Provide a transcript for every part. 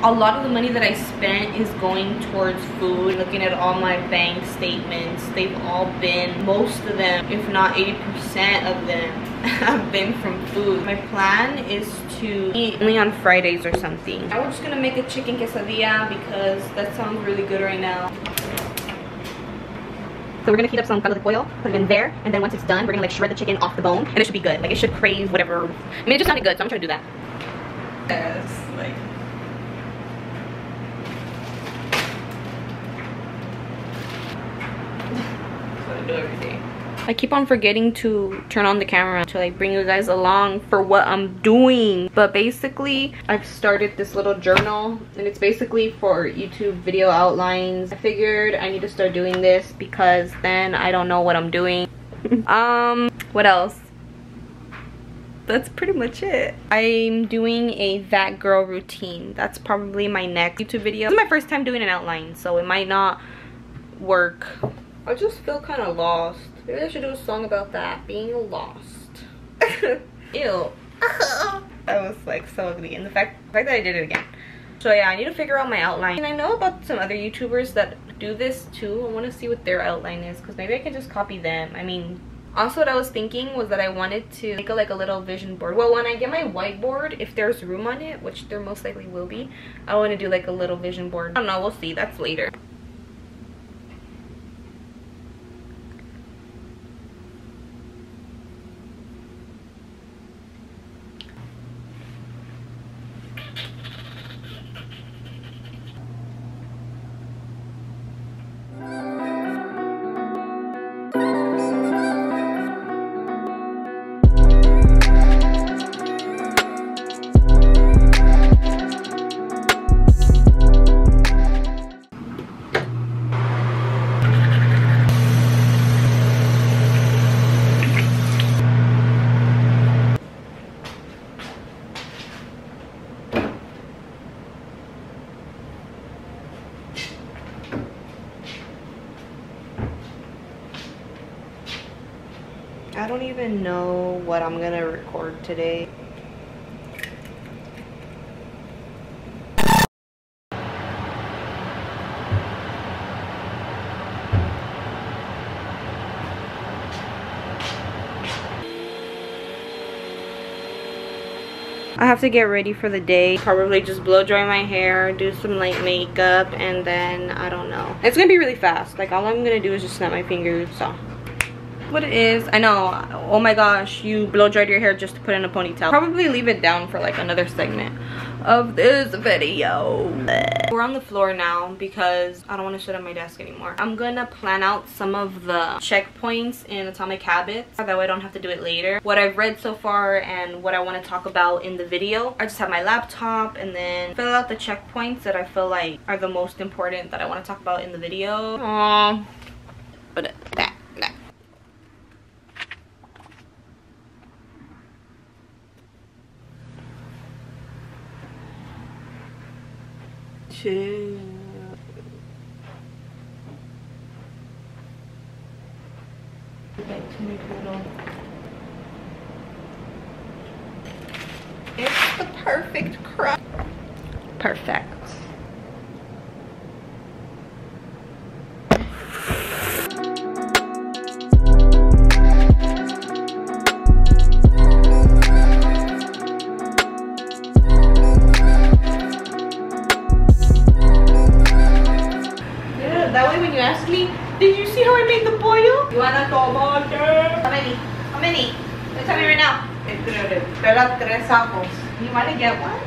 A lot of the money that I spent is going towards food. Looking at all my bank statements, they've all been, most of them, if not 80% of them, have been from food. My plan is to eat only on Fridays or something. I was just gonna make a chicken quesadilla because that sounds really good right now. So we're gonna heat up some caldo de pollo, put it in there, and then once it's done, we're gonna like shred the chicken off the bone, and it should be good. Like it should crave whatever. I mean, it just sounded good, so I'm trying to do that. Yes, like. That's what I do every day. I keep on forgetting to turn on the camera to like bring you guys along for what I'm doing. But basically, I've started this little journal and it's basically for YouTube video outlines. I figured I need to start doing this because then I don't know what I'm doing. What else? That's pretty much it. I'm doing a that girl routine. That's probably my next YouTube video. This is my first time doing an outline, so it might not work. I just feel kind of lost. Maybe I should do a song about that, being lost. Ew. That was like so ugly. And the fact that I did it again. So yeah, I need to figure out my outline. And I know about some other YouTubers that do this too. I want to see what their outline is because maybe I can just copy them. I mean, also what I was thinking was that I wanted to make like a little vision board. Well, when I get my whiteboard, if there's room on it, which there most likely will be, I want to do like a little vision board. I don't know, we'll see. That's later. I don't even know what I'm gonna record today. I have to get ready for the day. Probably just blow dry my hair, do some light makeup, and then I don't know. It's gonna be really fast. Like all I'm gonna do is just snap my fingers. So what it is, I know. Oh my gosh, you blow dried your hair just to put in a ponytail. Probably leave it down for like another segment of this video. We're on the floor now because I don't want to sit at my desk anymore. I'm gonna plan out some of the checkpoints in Atomic Habits. That way I don't have to do it later. What I've read so far and what I want to talk about in the video. I just have my laptop and then fill out the checkpoints that I feel like are the most important that I want to talk about in the video. Aww. But that. Chill. It's the perfect crop. Perfect. That way when you ask me, did you see how I made the pollo? You want a tomate? How many? How many? Tell me right now. You want to get one?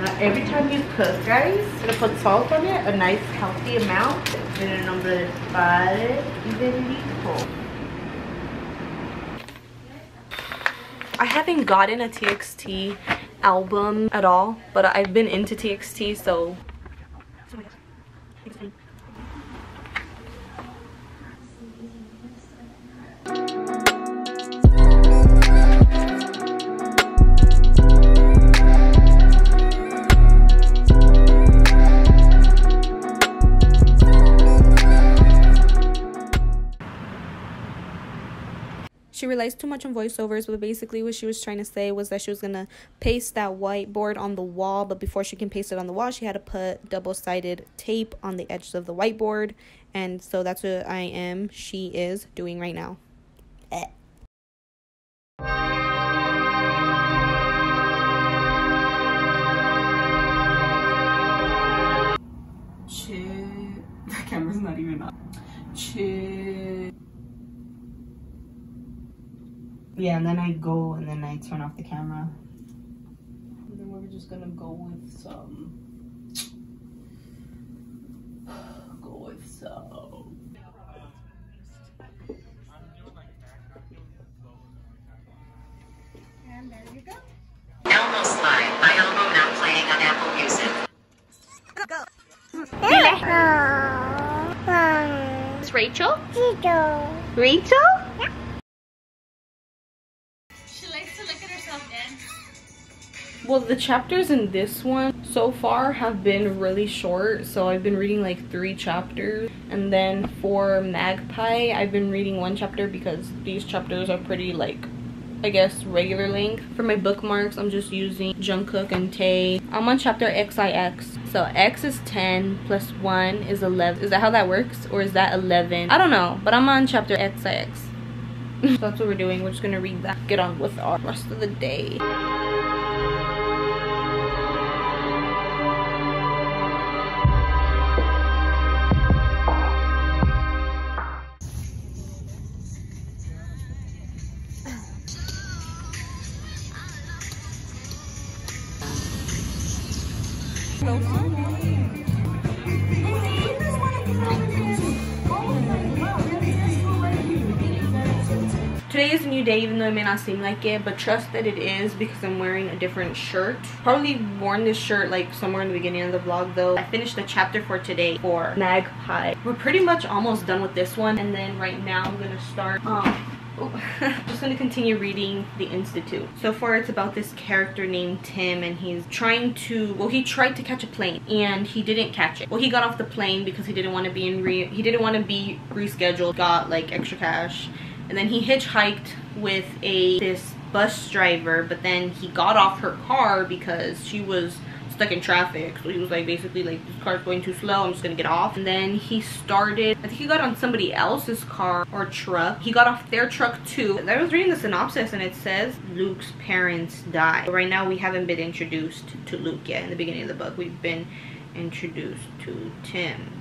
Now, every time you cook, guys, you're going to put salt on it, a nice healthy amount. En el nombre del Padre y del Hijo. I haven't gotten a TXT album at all, but I've been into TXT, so... She relies too much on voiceovers, but basically what she was trying to say was that she was going to paste that whiteboard on the wall, but before she can paste it on the wall, she had to put double-sided tape on the edges of the whiteboard, and so that's what she is doing right now. The camera's not even on. Yeah, and then I go and then I turn off the camera. And then we're just gonna go with some. And there you go. Elmo Slide by Elmo now playing on Apple Music. It's Rachel? Rachel. Rachel? Yeah. She likes to look at herself dance. Well, the chapters in this one so far have been really short, so I've been reading like 3 chapters, and then for Magpie I've been reading 1 chapter because these chapters are pretty, like, I guess regular length. For my bookmarks I'm just using Jungkook and Tae. I'm on chapter XIX, so X is 10 plus 1 is 11. Is that how that works, or is that 11? I don't know, but I'm on chapter XIX. So that's what we're doing. We're just gonna read that, get on with our rest of the day. Today is a new day, even though it may not seem like it, but trust that it is because I'm wearing a different shirt. Probably worn this shirt like somewhere in the beginning of the vlog though. I finished the chapter for today for Magpie. We're pretty much almost done with this one, and then right now I'm gonna start just gonna continue reading The Institute. So far it's about this character named Tim, and he's trying to, well, he tried to catch a plane and he didn't catch it. Well, he got off the plane because he didn't want to be rescheduled, got like extra cash, and then he hitchhiked with this bus driver, but then he got off her car because she was stuck in traffic. So he was like, basically like, this car's going too slow, I'm just gonna get off. And then he started, I think he got on somebody else's car or truck. He got off their truck too. I was reading the synopsis and it says Luke's parents died. But right now we haven't been introduced to Luke yet. In the beginning of the book we've been introduced to Tim.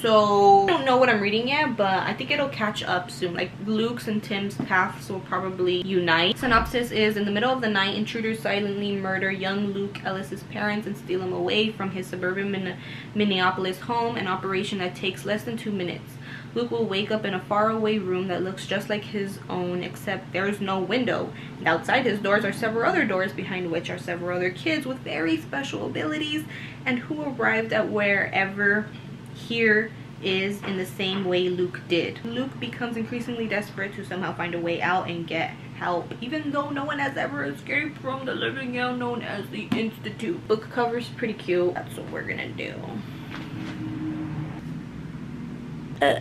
So I don't know what I'm reading yet, but I think it'll catch up soon. Like Luke's and Tim's paths will probably unite. Synopsis is: in the middle of the night, intruders silently murder young Luke Ellis's parents and steal him away from his suburban Minneapolis home, an operation that takes less than 2 minutes. Luke will wake up in a faraway room that looks just like his own, except there's no window. And outside his doors are several other doors, behind which are several other kids with very special abilities and who arrived at wherever here is in the same way Luke did. Luke becomes increasingly desperate to somehow find a way out and get help, even though no one has ever escaped from the living hell known as the Institute. Book cover's pretty cute. That's what we're gonna do.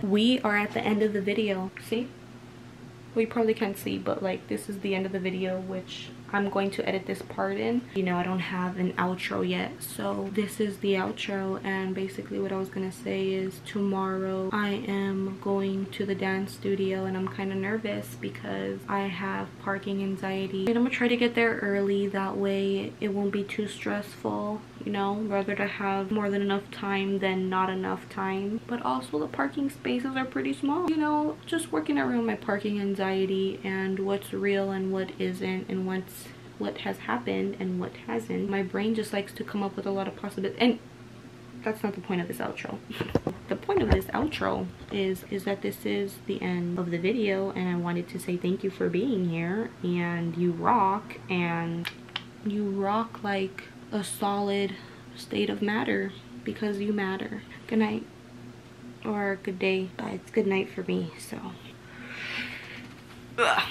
We are at the end of the video. See? Well, you probably can't see, but like this is the end of the video, which I'm going to edit this part in. You know, I don't have an outro yet, so this is the outro. And basically what I was gonna say is tomorrow I am going to the dance studio, and I'm kind of nervous because I have parking anxiety, and I'm gonna try to get there early, that way it won't be too stressful. You know, rather to have more than enough time than not enough time. But also the parking spaces are pretty small. You know, just working around my parking anxiety and what's real and what isn't, and what has happened and what hasn't. My brain just likes to come up with a lot of possibilities, and that's not the point of this outro. The point of this outro is that this is the end of the video, and I wanted to say thank you for being here, and you rock, and you rock like a solid state of matter, because you matter. Good night, or good day, but it's good night for me, so. Ugh.